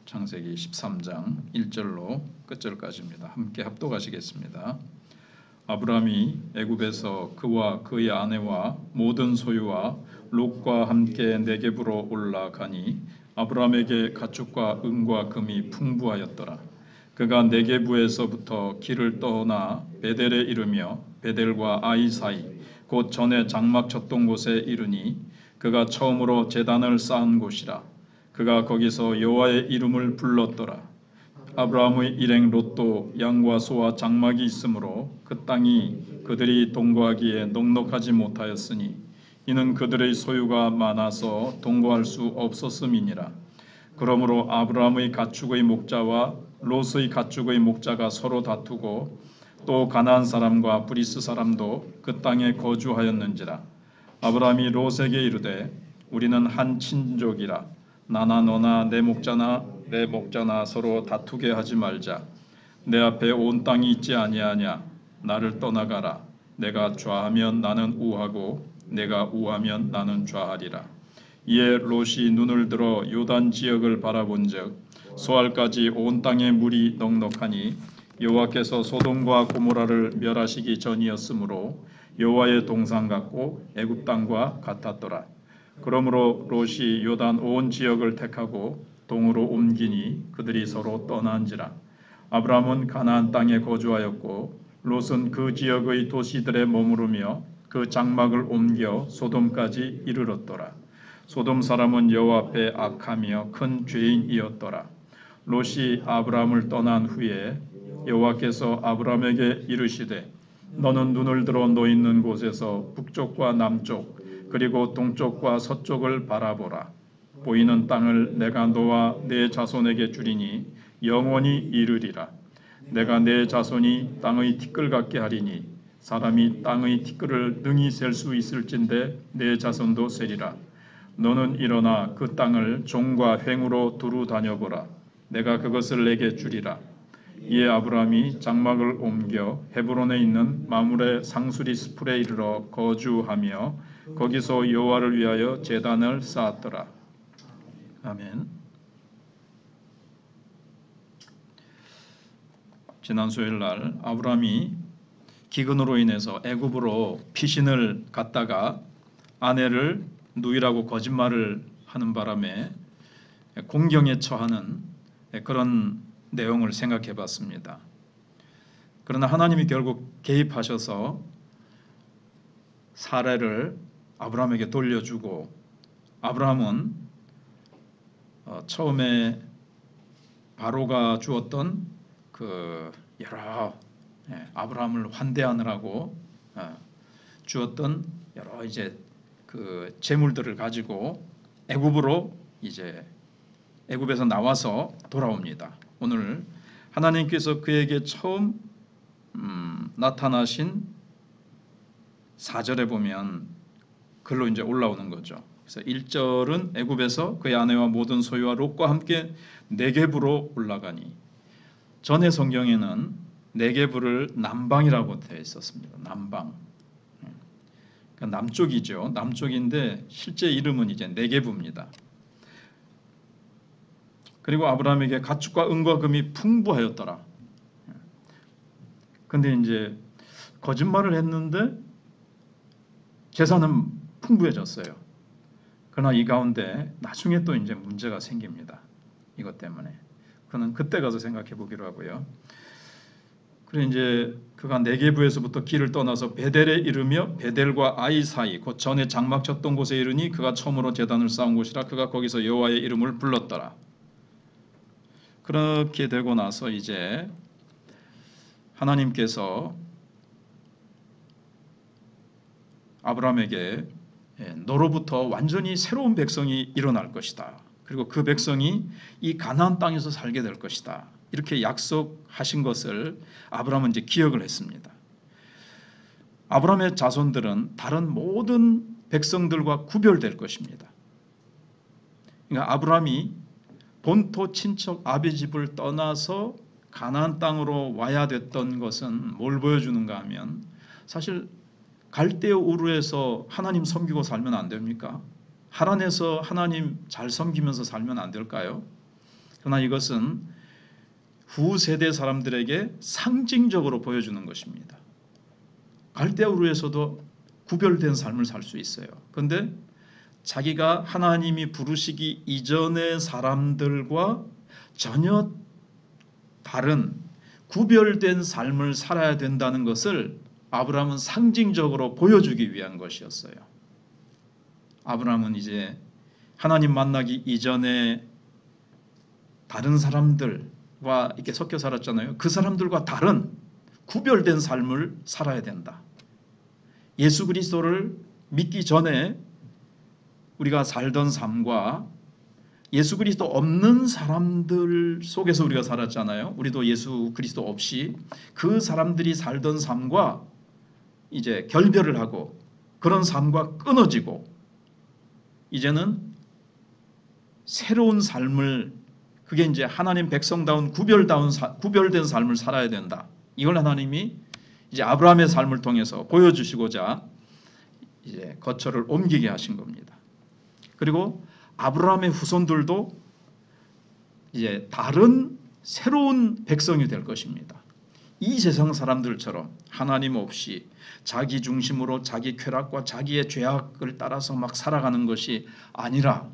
창세기 13장 1절로 끝절까지입니다. 함께 합독하시겠습니다. 아브라함이 애굽에서 그와 그의 아내와 모든 소유와 롯과 함께 네겝으로 올라가니 아브라함에게 가축과 은과 금이 풍부하였더라. 그가 네겝에서부터 길을 떠나 베델에 이르며 베델과 아이 사이 곧 전에 장막 쳤던 곳에 이르니 그가 처음으로 제단을 쌓은 곳이라. 그가 거기서 여호와의 이름을 불렀더라. 아브라함의 일행 롯도 양과 소와 장막이 있으므로 그 땅이 그들이 동거하기에 넉넉하지 못하였으니 이는 그들의 소유가 많아서 동거할 수 없었음이니라. 그러므로 아브라함의 가축의 목자와 롯의 가축의 목자가 서로 다투고 또 가나안 사람과 브리스 사람도 그 땅에 거주하였는지라. 아브라함이 롯에게 이르되 우리는 한 친족이라. 나나 너나 내 목자나 서로 다투게 하지 말자. 내 앞에 온 땅이 있지 아니하냐. 나를 떠나가라. 내가 좌하면 나는 우하고 내가 우하면 나는 좌하리라. 이에 롯이 눈을 들어 요단 지역을 바라본즉 소알까지 온 땅에 물이 넉넉하니 여호와께서 소돔과 고모라를 멸하시기 전이었으므로 여호와의 동산 같고 애굽 땅과 같았더라. 그러므로 롯이 요단 온 지역을 택하고 동으로 옮기니 그들이 서로 떠난지라. 아브라함은 가나안 땅에 거주하였고 롯은 그 지역의 도시들에 머무르며 그 장막을 옮겨 소돔까지 이르렀더라. 소돔 사람은 여호와 앞에 악하며 큰 죄인이었더라. 롯이 아브라함을 떠난 후에 여호와께서 아브라함에게 이르시되 너는 눈을 들어 너 있는 곳에서 북쪽과 남쪽 그리고 동쪽과 서쪽을 바라보라. 보이는 땅을 내가 너와 네 자손에게 주리니 영원히 이르리라. 내가 네 자손이 땅의 티끌 같게 하리니 사람이 땅의 티끌을 능히 셀 수 있을진데 네 자손도 세리라. 너는 일어나 그 땅을 종과 횡으로 두루 다녀보라. 내가 그것을 내게 주리라. 이에 아브라함이 장막을 옮겨 헤브론에 있는 마므레 상수리 스풀에 이르러 거주하며 거기서 여호와를 위하여 제단을 쌓았더라. 아멘. 지난 수요일 날 아브라함이 기근으로 인해서 애굽으로 피신을 갔다가 아내를 누이라고 거짓말을 하는 바람에 공경에 처하는 그런 내용을 생각해 봤습니다. 그러나 하나님이 결국 개입하셔서 사례를 아브라함에게 돌려주고 아브라함은 처음에 바로가 주었던 그 여러 아브라함을 환대하느라고 주었던 여러 이제 그 재물들을 가지고 애굽으로 이제 애굽에서 나와서 돌아옵니다. 오늘 하나님께서 그에게 처음 나타나신 4절에 보면 글로 이제 올라오는 거죠. 그래서 1절은 애굽에서 그의 아내와 모든 소유와 롯과 함께 네겝으로 올라가니 전의 성경에는 네겝을 남방이라고 되어 있었습니다. 남방. 그러니까 남쪽이죠. 남쪽인데 실제 이름은 이제 네겝입니다. 그리고 아브라함에게 가축과 은과 금이 풍부하였더라. 근데 이제 거짓말을 했는데 재산은 풍부해졌어요. 그러나 이 가운데 나중에 또 이제 문제가 생깁니다. 이것 때문에. 그는 그때 가서 생각해 보기로 하고요. 그리고 이제 그가 네겝에서부터 길을 떠나서 베델에 이르며 베델과 아이 사이 곧 전에 장막 쳤던 곳에 이르니 그가 처음으로 제단을 쌓은 곳이라. 그가 거기서 여호와의 이름을 불렀더라. 그렇게 되고 나서 이제 하나님께서 아브라함에게 너로부터 완전히 새로운 백성이 일어날 것이다. 그리고 그 백성이 이 가나안 땅에서 살게 될 것이다. 이렇게 약속하신 것을 아브라함은 이제 기억을 했습니다. 아브라함의 자손들은 다른 모든 백성들과 구별될 것입니다. 그러니까 아브라함이 본토 친척 아비 집을 떠나서 가나안 땅으로 와야 됐던 것은 뭘 보여주는가 하면 사실 갈대아 우르에서 하나님 섬기고 살면 안 됩니까? 하란에서 하나님 잘 섬기면서 살면 안 될까요? 그러나 이것은 후 세대 사람들에게 상징적으로 보여주는 것입니다. 갈대아 우르에서도 구별된 삶을 살 수 있어요. 그런데 자기가 하나님이 부르시기 이전의 사람들과 전혀 다른 구별된 삶을 살아야 된다는 것을 아브라함은 상징적으로 보여주기 위한 것이었어요. 아브라함은 이제 하나님 만나기 이전에 다른 사람들과 이렇게 섞여 살았잖아요. 그 사람들과 다른 구별된 삶을 살아야 된다. 예수 그리스도를 믿기 전에 우리가 살던 삶과 예수 그리스도 없는 사람들 속에서 우리가 살았잖아요. 우리도 예수 그리스도 없이 그 사람들이 살던 삶과 이제 결별을 하고 그런 삶과 끊어지고 이제는 새로운 삶을, 그게 이제 하나님 백성다운 구별된 삶을 살아야 된다. 이걸 하나님이 이제 아브라함의 삶을 통해서 보여주시고자 이제 거처를 옮기게 하신 겁니다. 그리고 아브라함의 후손들도 이제 다른 새로운 백성이 될 것입니다. 이 세상 사람들처럼 하나님 없이 자기 중심으로 자기 쾌락과 자기의 죄악을 따라서 막 살아가는 것이 아니라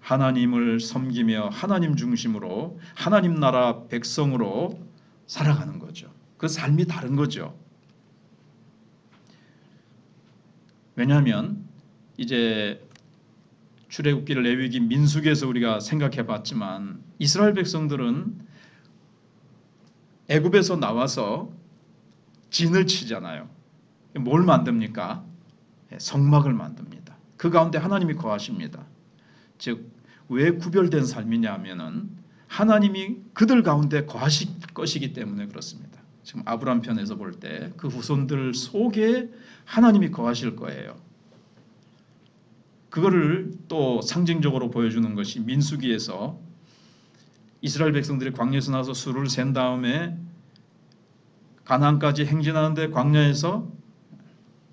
하나님을 섬기며 하나님 중심으로 하나님 나라 백성으로 살아가는 거죠. 그 삶이 다른 거죠. 왜냐하면 이제 출애굽기를 레위기 민수기에서 우리가 생각해 봤지만 이스라엘 백성들은 애굽에서 나와서 진을 치잖아요. 뭘 만듭니까? 성막을 만듭니다. 그 가운데 하나님이 거하십니다. 즉 왜 구별된 삶이냐 하면은 하나님이 그들 가운데 거하실 것이기 때문에 그렇습니다. 지금 아브라함 편에서 볼 때 그 후손들 속에 하나님이 거하실 거예요. 그거를 또 상징적으로 보여주는 것이 민수기에서 이스라엘 백성들이 광야에서 나와서 수를 센 다음에 가나안까지 행진하는데 광야에서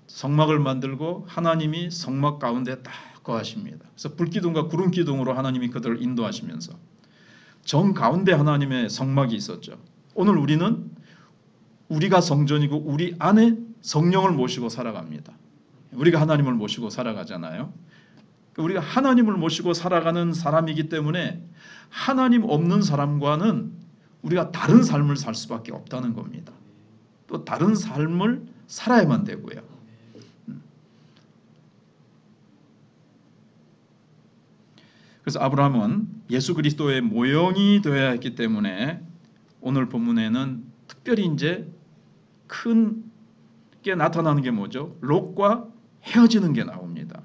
성막을 만들고 하나님이 성막 가운데 딱 거하십니다. 그래서 불기둥과 구름기둥으로 하나님이 그들을 인도하시면서 정 가운데 하나님의 성막이 있었죠. 오늘 우리는 우리가 성전이고 우리 안에 성령을 모시고 살아갑니다. 우리가 하나님을 모시고 살아가잖아요. 우리가 하나님을 모시고 살아가는 사람이기 때문에 하나님 없는 사람과는 우리가 다른 삶을 살 수밖에 없다는 겁니다. 또 다른 삶을 살아야만 되고요. 그래서 아브라함은 예수 그리스도의 모형이 되어야 했기 때문에 오늘 본문에는 특별히 이제 큰 게 나타나는 게 뭐죠? 롯과 헤어지는 게 나옵니다.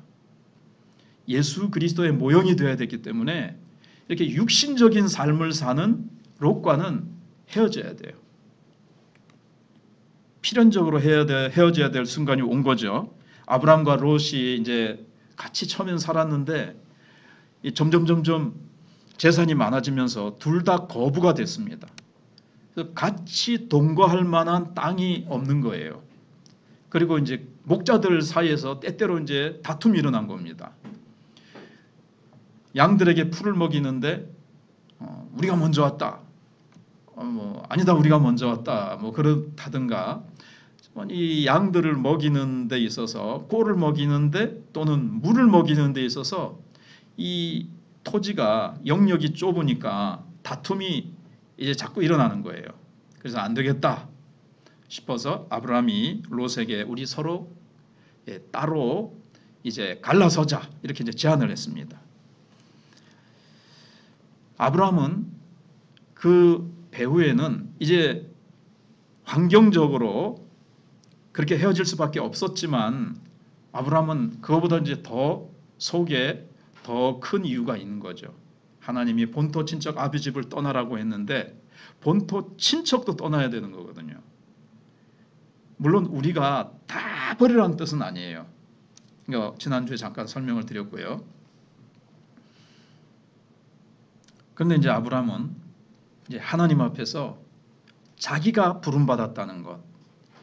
예수 그리스도의 모형이 되어야 됐기 때문에 이렇게 육신적인 삶을 사는 롯과는 헤어져야 돼요. 필연적으로 헤어져야 될 순간이 온 거죠. 아브라함과 롯이 이제 같이 처음엔 살았는데 점점 재산이 많아지면서 둘 다 거부가 됐습니다. 그래서 같이 동거할 만한 땅이 없는 거예요. 그리고 이제 목자들 사이에서 때때로 이제 다툼이 일어난 겁니다. 양들에게 풀을 먹이는데 우리가 먼저 왔다. 아니다 우리가 먼저 왔다. 그렇다든가 이 양들을 먹이는 데 있어서 꼴을 먹이는데 또는 물을 먹이는 데 있어서 이 토지가 영역이 좁으니까 다툼이 이제 자꾸 일어나는 거예요. 그래서 안 되겠다 싶어서 아브라함이 롯에게 우리 서로 따로 이제 갈라서자 이렇게 이제 제안을 했습니다. 아브라함은 그 배후에는 이제 환경적으로 그렇게 헤어질 수밖에 없었지만 아브라함은 그거보다 이제 더 속에 더 큰 이유가 있는 거죠. 하나님이 본토 친척 아비 집을 떠나라고 했는데 본토 친척도 떠나야 되는 거거든요. 물론 우리가 다 버리라는 뜻은 아니에요. 그러니까 지난주에 잠깐 설명을 드렸고요. 그런데 이제 아브라함은 이제 하나님 앞에서 자기가 부름받았다는 것,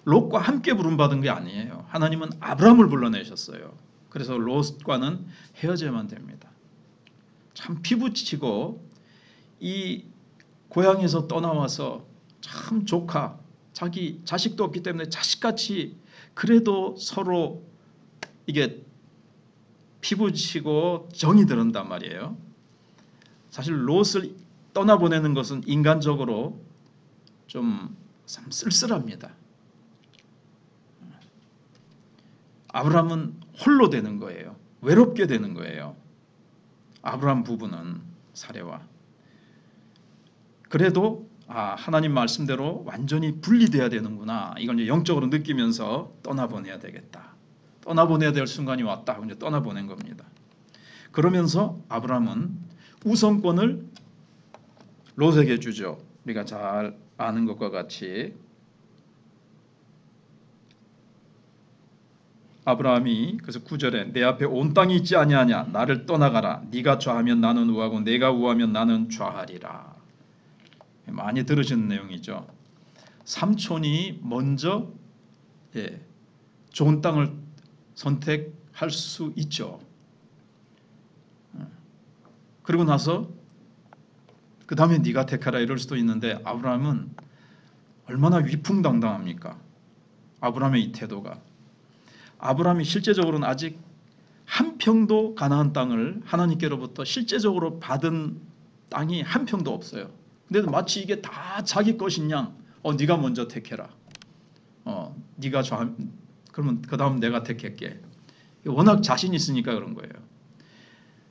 롯과 함께 부름받은 게 아니에요. 하나님은 아브라함을 불러내셨어요. 그래서 롯과는 헤어져야만 됩니다. 참 피부치고 이 고향에서 떠나와서 참 조카, 자기 자식도 없기 때문에 자식같이 그래도 서로 이게 피부치고 정이 들었단 말이에요. 사실 롯을 떠나보내는 것은 인간적으로 좀 쓸쓸합니다. 아브라함은 홀로 되는 거예요. 외롭게 되는 거예요. 아브라함 부부는 사례와. 그래도 하나님 말씀대로 완전히 분리돼야 되는구나. 이걸 이제 영적으로 느끼면서 떠나보내야 되겠다. 떠나보내야 될 순간이 왔다. 이제 떠나보낸 겁니다. 그러면서 아브라함은 우선권을 롯에게 주죠. 우리가 잘 아는 것과 같이 아브라함이 그래서 9절에 내 앞에 온 땅이 있지 아니하냐 나를 떠나가라 네가 좌하면 나는 우하고 내가 우하면 나는 좌하리라. 많이 들으시는 내용이죠. 삼촌이 먼저 좋은 땅을 선택할 수 있죠. 그리고 나서 그 다음에 네가 택하라 이럴 수도 있는데 아브라함은 얼마나 위풍당당합니까? 아브라함의 이 태도가. 아브라함이 실제적으로는 아직 한 평도 가나안 땅을 하나님께로부터 실제적으로 받은 땅이 한 평도 없어요. 근데 마치 이게 다 자기 것인 양 네가 먼저 택해라. 네가 그러면 그 다음 내가 택할게. 워낙 자신 있으니까 그런 거예요.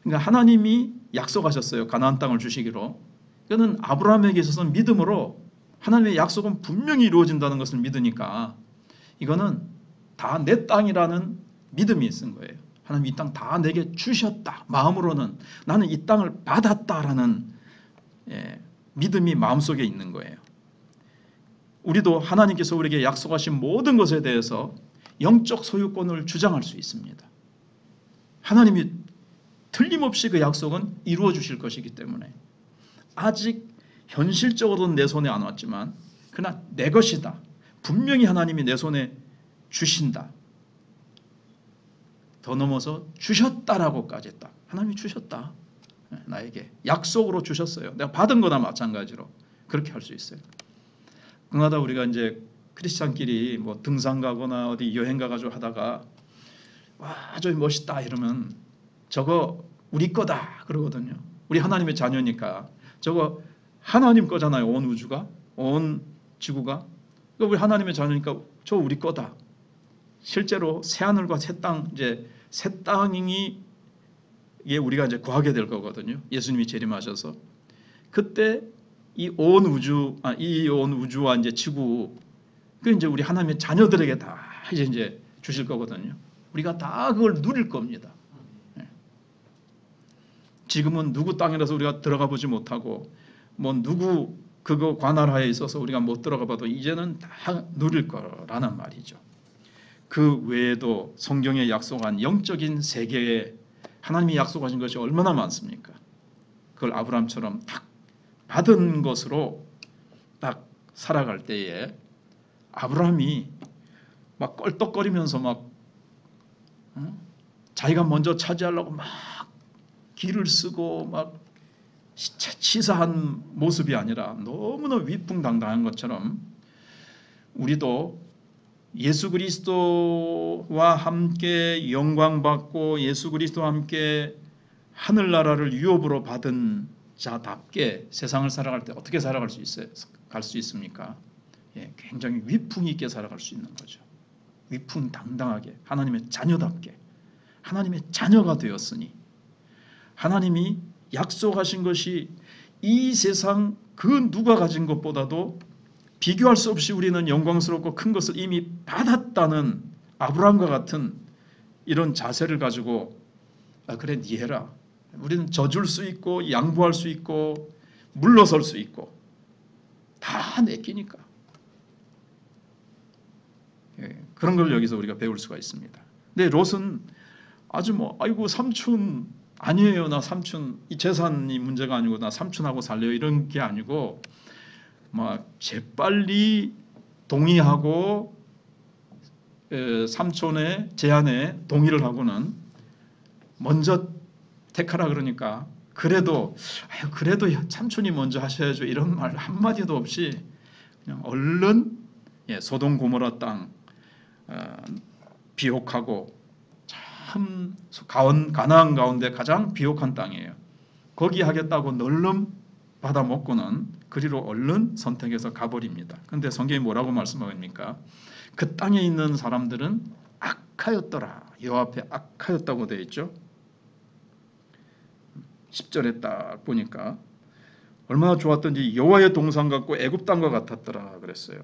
그러니까 하나님이 약속하셨어요. 가나안 땅을 주시기로. 이거는 아브라함에게 있어서는 믿음으로 하나님의 약속은 분명히 이루어진다는 것을 믿으니까 이거는 다 내 땅이라는 믿음이 있은 거예요. 하나님 이 땅 다 내게 주셨다. 마음으로는 나는 이 땅을 받았다라는 믿음이 마음속에 있는 거예요. 우리도 하나님께서 우리에게 약속하신 모든 것에 대해서 영적 소유권을 주장할 수 있습니다. 하나님이 틀림없이 그 약속은 이루어 주실 것이기 때문에 아직 현실적으로는 내 손에 안 왔지만 그러나 내 것이다. 분명히 하나님이 내 손에 주신다. 더 넘어서 주셨다라고까지 했다. 하나님이 주셨다. 나에게 약속으로 주셨어요. 내가 받은 거나 마찬가지로 그렇게 할 수 있어요. 그마다 우리가 이제 크리스찬끼리 뭐 등산 가거나 어디 여행 가가지고 하다가 와 저기 멋있다 이러면 저거 우리 거다 그러거든요. 우리 하나님의 자녀니까 저거 하나님 거잖아요. 온 우주가, 온 지구가. 우리 하나님의 자녀니까 저 우리 거다. 실제로 새 하늘과 새 땅, 이제 새 땅이 우리가 이제 구하게 될 거거든요. 예수님이 재림하셔서 그때 이 온 우주와 이제 지구, 그 이제 우리 하나님의 자녀들에게 다 이제 주실 거거든요. 우리가 다 그걸 누릴 겁니다. 지금은 누구 땅이라서 우리가 들어가 보지 못하고 뭐 누구 그거 관할하에 있어서 우리가 못 들어가 봐도 이제는 다 누릴 거라는 말이죠. 그 외에도 성경에 약속한 영적인 세계에 하나님이 약속하신 것이 얼마나 많습니까? 그걸 아브라함처럼 딱 받은 것으로 딱 살아갈 때에 아브라함이 막 껄떡거리면서 막 자기가 먼저 차지하려고 막 기를 쓰고 막 치사한 모습이 아니라 너무나 위풍당당한 것처럼 우리도 예수 그리스도와 함께 영광받고 예수 그리스도와 함께 하늘나라를 유업으로 받은 자답게 세상을 살아갈 때 어떻게 살아갈 수 있어요? 갈 수 있습니까? 굉장히 위풍 있게 살아갈 수 있는 거죠. 위풍당당하게 하나님의 자녀답게 하나님의 자녀가 되었으니 하나님이 약속하신 것이 이 세상 그 누가 가진 것보다도 비교할 수 없이 우리는 영광스럽고 큰 것을 이미 받았다는 아브라함과 같은 이런 자세를 가지고 그래 니 해라. 우리는 져줄 수 있고 양보할 수 있고 물러설 수 있고 다 내 끼니까. 그런 걸 여기서 우리가 배울 수가 있습니다. 근데 롯은 아주 아이고 삼촌 아니에요. 나 삼촌 이 재산이 문제가 아니고 나 삼촌하고 살래요. 이런 게 아니고 막 재빨리 동의하고 삼촌의 제안에 동의를 하고는 먼저 택하라 그러니까 그래도 그래도 삼촌이 먼저 하셔야죠. 이런 말 한마디도 없이 그냥 얼른 소돔 고모라 땅 비옥하고 참 가나안 가운데 가장 비옥한 땅이에요. 거기 하겠다고 널름 받아 먹고는 그리로 얼른 선택해서 가버립니다. 그런데 성경이 뭐라고 말씀합니까? 그 땅에 있는 사람들은 악하였더라. 여호와 앞에 악하였다고 되어 있죠. 10절에 딱 보니까 얼마나 좋았던지 여호와의 동산 같고 애굽 땅과 같았더라 그랬어요.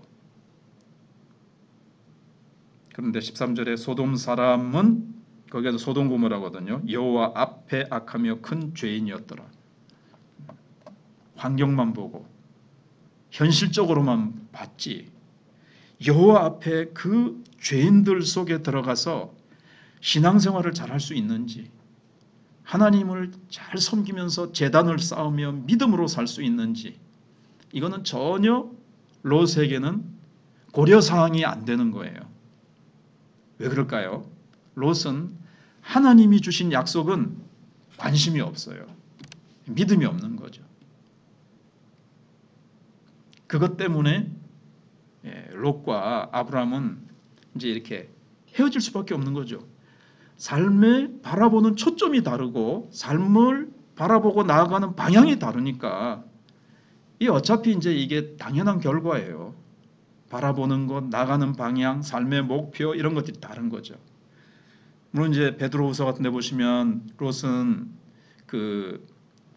그런데 13절에 소돔 사람은 거기에서 소돔 고모라거든요. 여호와 앞에 악하며 큰 죄인이었더라. 환경만 보고 현실적으로만 봤지 여호와 앞에 그 죄인들 속에 들어가서 신앙생활을 잘할 수 있는지 하나님을 잘 섬기면서 제단을 쌓으며 믿음으로 살 수 있는지 이거는 전혀 롯에게는 고려사항이 안 되는 거예요. 왜 그럴까요? 롯은 하나님이 주신 약속은 관심이 없어요. 믿음이 없는 거죠. 그것 때문에 롯과 아브라함은 이제 이렇게 헤어질 수밖에 없는 거죠. 삶을 바라보는 초점이 다르고 삶을 바라보고 나아가는 방향이 다르니까 이 어차피 이제 이게 당연한 결과예요. 바라보는 것, 나가는 방향, 삶의 목표 이런 것들이 다른 거죠. 물론 이제 베드로후서 같은 데 보시면 롯은 그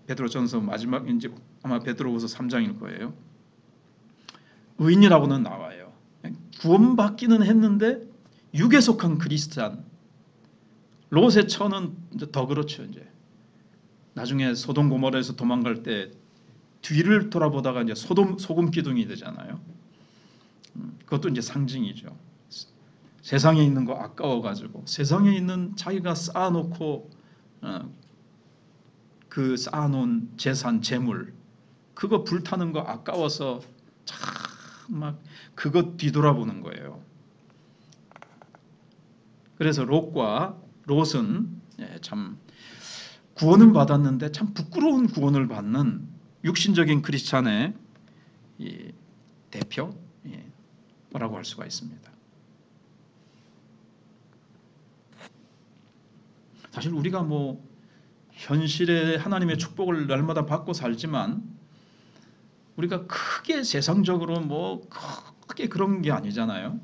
베드로전서 마지막 이제 아마 베드로후서 3장일 거예요. 의인이라고는 나와요. 구원받기는 했는데 육에 속한 크리스찬. 롯의 처는 이제 더 그렇죠. 이제 나중에 소돔 고모라에서 도망갈 때 뒤를 돌아보다가 이제 소금 기둥이 되잖아요. 그것도 이제 상징이죠. 세상에 있는 거 아까워가지고 세상에 있는 자기가 쌓아놓고 그 쌓아놓은 재산, 재물 그거 불타는 거 아까워서 참 막 그거 뒤돌아보는 거예요. 그래서 롯은 참 구원은 받았는데 참 부끄러운 구원을 받는 육신적인 크리스찬의 대표라고 할 수가 있습니다. 사실 우리가 뭐 현실에 하나님의 축복을 날마다 받고 살지만 우리가 크게 세상적으로 뭐 크게 그런 게 아니잖아요.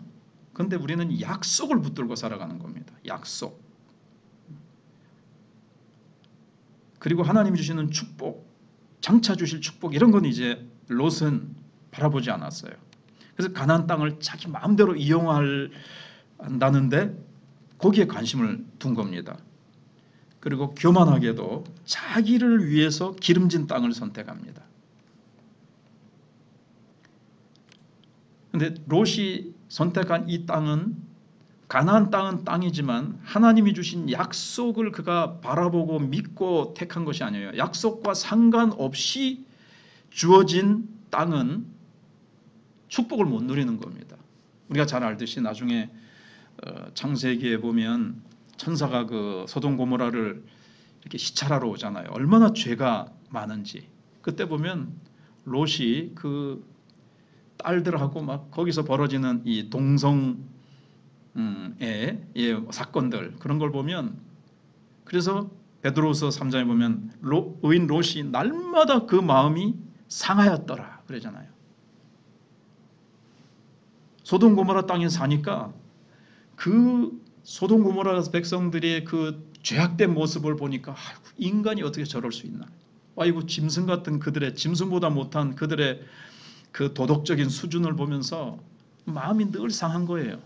그런데 우리는 약속을 붙들고 살아가는 겁니다. 약속. 그리고 하나님이 주시는 축복, 장차 주실 축복 이런 건 이제 롯은 바라보지 않았어요. 그래서 가나안 땅을 자기 마음대로 이용한다는데 거기에 관심을 둔 겁니다. 그리고 교만하게도 자기를 위해서 기름진 땅을 선택합니다. 그런데 롯이 선택한 이 땅은 가나안 땅은 땅이지만 하나님이 주신 약속을 그가 바라보고 믿고 택한 것이 아니에요. 약속과 상관없이 주어진 땅은 축복을 못 누리는 겁니다. 우리가 잘 알듯이 나중에 창세기에 보면 천사가 그 소돔 고모라를 이렇게 시찰하러 오잖아요. 얼마나 죄가 많은지. 그때 보면 롯이 그 딸들하고 막 거기서 벌어지는 이 동성의 사건들 그런 걸 보면 그래서 베드로후서 3장에 보면 의인 롯이 날마다 그 마음이 상하였더라 그러잖아요. 소돔 고모라 땅에 사니까 그 소돔 고모라 백성들의 그 죄악된 모습을 보니까 인간이 어떻게 저럴 수 있나. 아이고 짐승 같은 그들의 짐승보다 못한 그들의 그 도덕적인 수준을 보면서 마음이 늘 상한 거예요.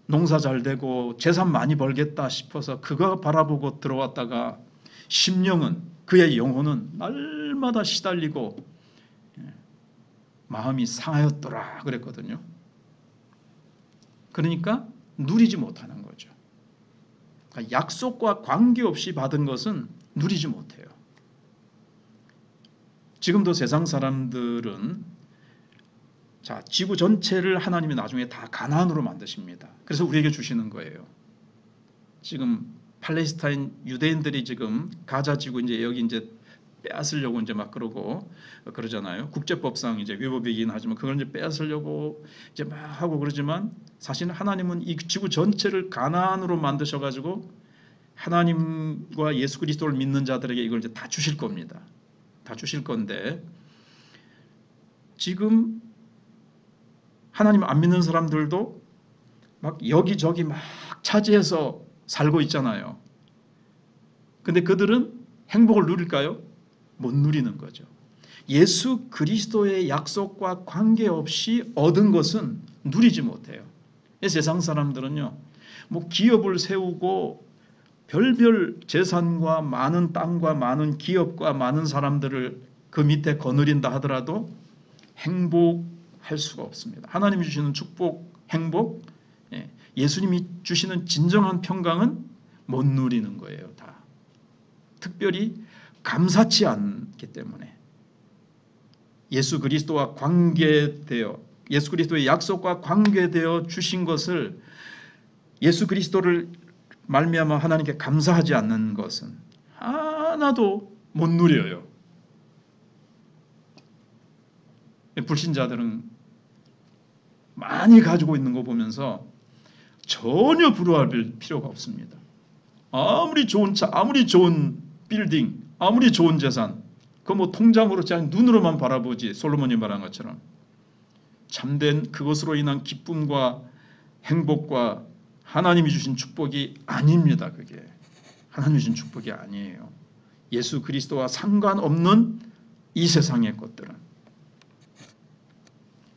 농사 잘 되고 재산 많이 벌겠다 싶어서 그거 바라보고 들어왔다가 심령은 그의 영혼은 날마다 시달리고 마음이 상하였더라 그랬거든요. 그러니까 누리지 못하는 거죠. 그러니까 약속과 관계없이 받은 것은 누리지 못해요. 지금도 세상 사람들은 지구 전체를 하나님이 나중에 다 가나안으로 만드십니다. 그래서 우리에게 주시는 거예요. 지금 팔레스타인 유대인들이 지금 가자 지구 이제 여기 이제 빼앗으려고 이제 막 그러고 그러잖아요. 국제법상 이제 위법이긴 하지만 그걸 이제 빼앗으려고 이제 막 하고 그러지만 사실 하나님은 이 지구 전체를 가나안으로 만드셔 가지고 하나님과 예수 그리스도를 믿는 자들에게 이걸 이제 다 주실 겁니다. 다 주실 건데 지금 하나님 안 믿는 사람들도 막 여기저기 막 차지해서 살고 있잖아요. 근데 그들은 행복을 누릴까요? 못 누리는 거죠. 예수 그리스도의 약속과 관계없이 얻은 것은 누리지 못해요. 세상 사람들은요, 뭐 기업을 세우고 별별 재산과 많은 땅과 많은 기업과 많은 사람들을 그 밑에 거느린다 하더라도 행복할 수가 없습니다. 하나님이 주시는 축복, 행복, 예수님이 주시는 진정한 평강은 못 누리는 거예요. 다. 특별히 감사치 않기 때문에 예수 그리스도와 관계되어 예수 그리스도의 약속과 관계되어 주신 것을 예수 그리스도를 말미암아 하나님께 감사하지 않는 것은 하나도 못 누려요. 불신자들은 많이 가지고 있는 거 보면서 전혀 부러워할 필요가 없습니다. 아무리 좋은 차, 아무리 좋은 빌딩, 아무리 좋은 재산, 그 뭐 통장으로 그냥 눈으로만 바라보지, 솔로몬이 말한 것처럼 참된 그것으로 인한 기쁨과 행복과 하나님이 주신 축복이 아닙니다. 그게 하나님이 주신 축복이 아니에요. 예수 그리스도와 상관없는 이 세상의 것들은.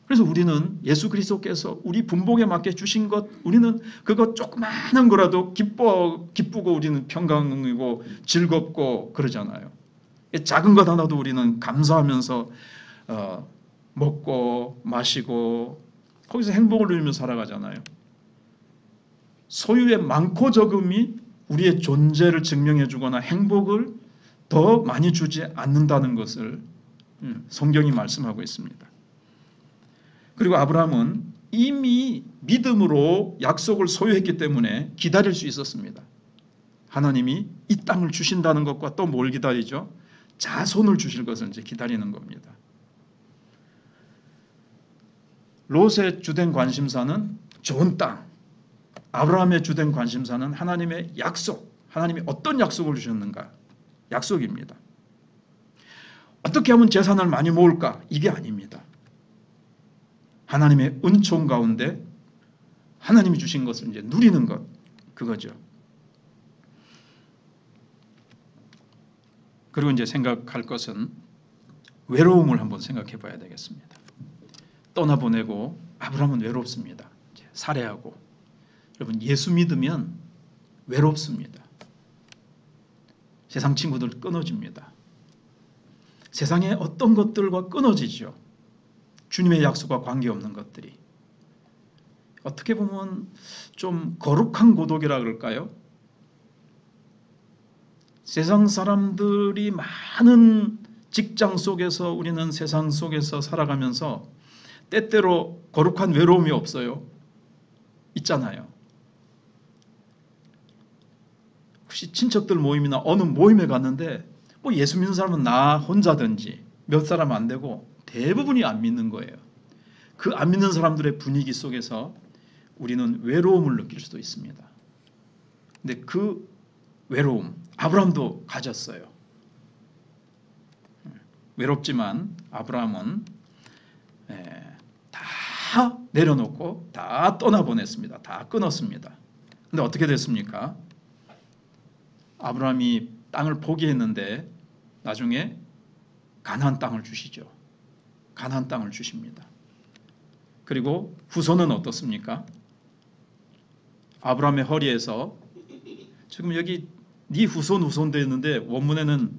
그래서 우리는 예수 그리스도께서 우리 분복에 맞게 주신 것, 우리는 그것 조그마한 거라도 기쁘고 우리는 평강이고 즐겁고 그러잖아요. 작은 것 하나도 우리는 감사하면서 먹고 마시고 거기서 행복을 누리며 살아가잖아요. 소유의 많고 적음이 우리의 존재를 증명해 주거나 행복을 더 많이 주지 않는다는 것을 성경이 말씀하고 있습니다. 그리고 아브라함은 이미 믿음으로 약속을 소유했기 때문에 기다릴 수 있었습니다. 하나님이 이 땅을 주신다는 것과 또 뭘 기다리죠? 자손을 주실 것을 이제 기다리는 겁니다. 롯의 주된 관심사는 좋은 땅, 아브라함의 주된 관심사는 하나님의 약속, 하나님이 어떤 약속을 주셨는가? 약속입니다. 어떻게 하면 재산을 많이 모을까? 이게 아닙니다. 하나님의 은총 가운데 하나님이 주신 것을 이제 누리는 것, 그거죠. 그리고 이제 생각할 것은 외로움을 한번 생각해 봐야 되겠습니다. 떠나보내고 아브라함은 외롭습니다. 이제 살해하고. 여러분, 예수 믿으면 외롭습니다. 세상 친구들 끊어집니다. 세상의 어떤 것들과 끊어지죠. 주님의 약속과 관계없는 것들이. 어떻게 보면 좀 거룩한 고독이라 그럴까요? 세상 사람들이 많은 직장 속에서 우리는 세상 속에서 살아가면서 때때로 거룩한 외로움이 없어요. 있잖아요. 혹시 친척들 모임이나 어느 모임에 갔는데 뭐 예수 믿는 사람은 나 혼자든지 몇 사람 안 되고 대부분이 안 믿는 거예요. 그 안 믿는 사람들의 분위기 속에서 우리는 외로움을 느낄 수도 있습니다. 근데 그 외로움 아브라함도 가졌어요. 외롭지만 아브라함은 다 내려놓고 다 떠나보냈습니다. 다 끊었습니다. 근데 어떻게 됐습니까? 아브라함이 땅을 포기했는데 나중에 가나안 땅을 주시죠. 가나안 땅을 주십니다. 그리고 후손은 어떻습니까? 아브라함의 허리에서 지금 여기 네 후손 되어 있는데 원문에는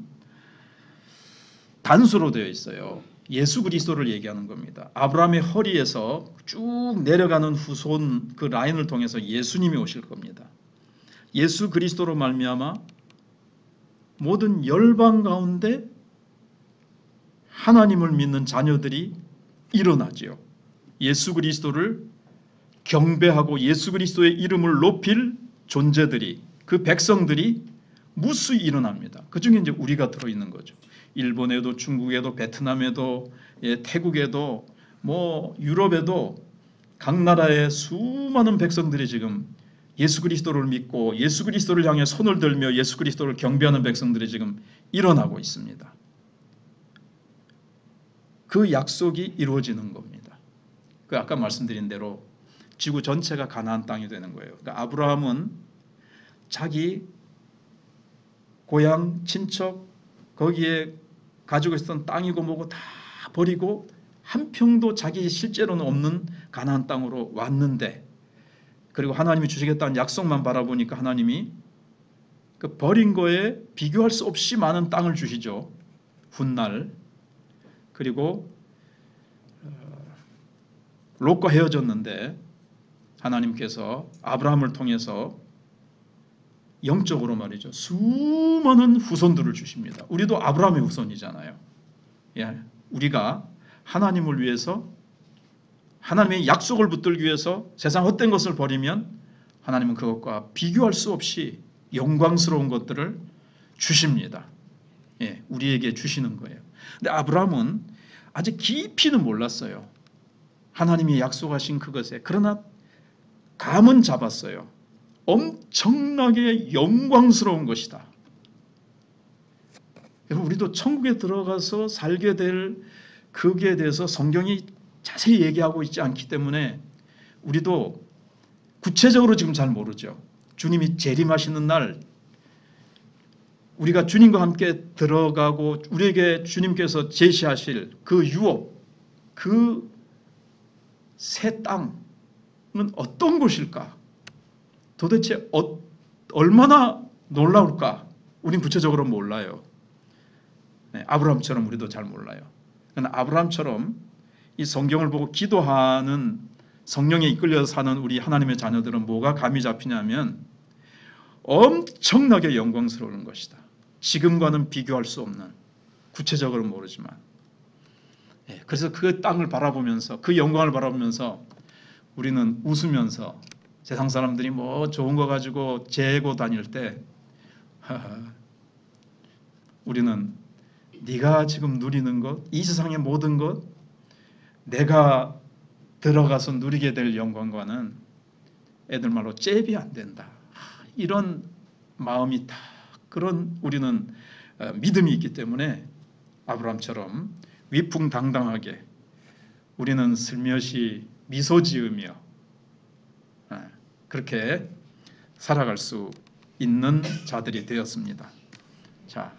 단수로 되어 있어요. 예수 그리스도를 얘기하는 겁니다. 아브라함의 허리에서 쭉 내려가는 후손 그 라인을 통해서 예수님이 오실 겁니다. 예수 그리스도로 말미암아 모든 열방 가운데 하나님을 믿는 자녀들이 일어나지요. 예수 그리스도를 경배하고 예수 그리스도의 이름을 높일 존재들이 그 백성들이 무수히 일어납니다. 그 중에 이제 우리가 들어있는 거죠. 일본에도 중국에도 베트남에도 태국에도 뭐 유럽에도 각 나라의 수많은 백성들이 지금 예수 그리스도를 믿고 예수 그리스도를 향해 손을 들며 예수 그리스도를 경배하는 백성들이 지금 일어나고 있습니다. 그 약속이 이루어지는 겁니다. 그 아까 말씀드린 대로 지구 전체가 가나안 땅이 되는 거예요. 그러니까 아브라함은 자기 고향 친척 거기에 가지고 있었던 땅이고 뭐고 다 버리고 한 평도 자기 실제로는 없는 가나안 땅으로 왔는데, 그리고 하나님이 주시겠다는 약속만 바라보니까 하나님이 그 버린 거에 비교할 수 없이 많은 땅을 주시죠. 훗날. 그리고 롯과 헤어졌는데 하나님께서 아브라함을 통해서 영적으로 말이죠, 수많은 후손들을 주십니다. 우리도 아브라함의 후손이잖아요. 예, 우리가 하나님을 위해서, 하나님의 약속을 붙들기 위해서 세상 헛된 것을 버리면 하나님은 그것과 비교할 수 없이 영광스러운 것들을 주십니다. 예, 우리에게 주시는 거예요. 근데 아브라함은 아직 깊이는 몰랐어요. 하나님이 약속하신 그것에. 그러나 감은 잡았어요. 엄청나게 영광스러운 것이다. 우리도 천국에 들어가서 살게 될 거기에 대해서 성경이 자세히 얘기하고 있지 않기 때문에 우리도 구체적으로 지금 잘 모르죠. 주님이 재림하시는 날 우리가 주님과 함께 들어가고 우리에게 주님께서 제시하실 그 유업, 그 새 땅은 어떤 곳일까? 도대체 얼마나 놀라울까? 우린 구체적으로 몰라요. 네, 아브라함처럼 우리도 잘 몰라요. 그러나 아브라함처럼 이 성경을 보고 기도하는, 성령에 이끌려서 사는 우리 하나님의 자녀들은 뭐가 감이 잡히냐면 엄청나게 영광스러운 것이다. 지금과는 비교할 수 없는, 구체적으로 모르지만. 그래서 그 땅을 바라보면서, 그 영광을 바라보면서 우리는 웃으면서 세상 사람들이 뭐 좋은 거 가지고 재고 다닐 때 우리는 네가 지금 누리는 것, 이 세상의 모든 것, 내가 들어가서 누리게 될 영광과는 애들 말로 잽이 안 된다. 이런 마음이 다, 그런 우리는 믿음이 있기 때문에 아브라함처럼 위풍당당하게 우리는 슬며시 미소 지으며 그렇게 살아갈 수 있는 자들이 되었습니다. 자,